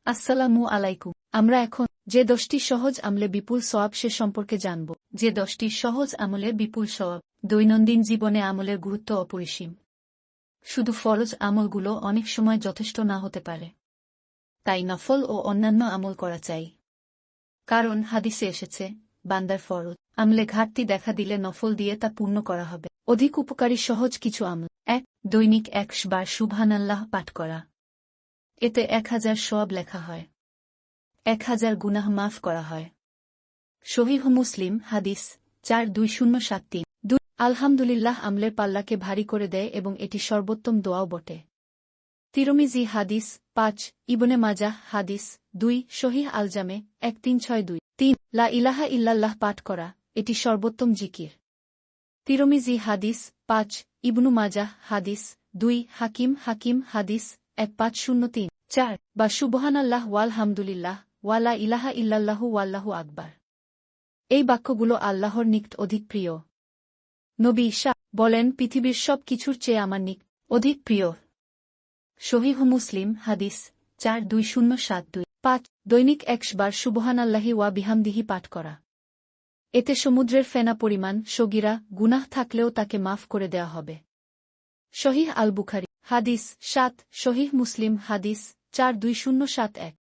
আসসালামু আলাইকুম। আমরা এখন যে 10টি সহজ আমলে বিপুল সওয়াব সে সম্পর্কে জানব। যে 10টি সহজ আমলে বিপুল সওয়াব। দৈনন্দিন জীবনে আমলের গুরুত্ব অপরিসীম। শুধু ফরজ আমলগুলো অনেক সময় যথেষ্ট না হতে পারে। তাই নফল ও অন্যান্য আমল করা চাই। কারণ হাদিসে এসেছে, বান্দার ফরজ আমলে ঘাটতি দেখা দিলে নফল দিয়ে তা পূর্ণ করা হবে। অধিক উপকারী সহজ কিছু আমল। 1. দৈনিক 1 বার সুবহানাল্লাহ পাঠ করা। এতে 1000 সওয়াব লেখা হয়। 1000 গুনাহ মাফ করা হয়। সহিহ মুসলিম হাদিস 4207-3। 2. আলহামদুলিল্লাহ আমলের পাল্লাকে ভারী করে দেয় এবং এটি সর্বোত্তম দোয়াও বটে। তিরমিজি হাদিস 5, ইবনে মাজাহ হাদিস 2, সহিহ আল-জামে 1362। 3. লা ইলাহা ইল্লাল্লাহ পাঠ করা, এটি সর্বোত্তম জিকির। তিরমিজি হাদিস 5, ইবনু মাজাহ হাদিস 2, হাকিম হাদিস 1503। 4. বা সুবহানাল্লাহ ওয়ালহামদুলিল্লাহ ওয়া লা ইলাহা ইল্লাল্লাহু ওয়াল্লাহু আকবার। এই বাক্যগুলো আল্লাহর নিকট অধিক প্রিয়। নবী ঈসা বলেন, পৃথিবীর সব কিছুর চেয়ে আমার নিকট অধিক প্রিয়। সহিহ মুসলিম হাদিস 4207-2। 5. দৈনিক 1 বার সুবহানাল্লাহি ওয়া বিহামদিহি পাঠ করা। এতে সমুদ্রের ফেনা পরিমাণ সগীরা গুনাহ থাকলেও তাকে মাফ করে দেয়া হবে। সহিহ আল বুখারী হাদিস 7, সহিহ মুসলিম হাদিস 4207-1।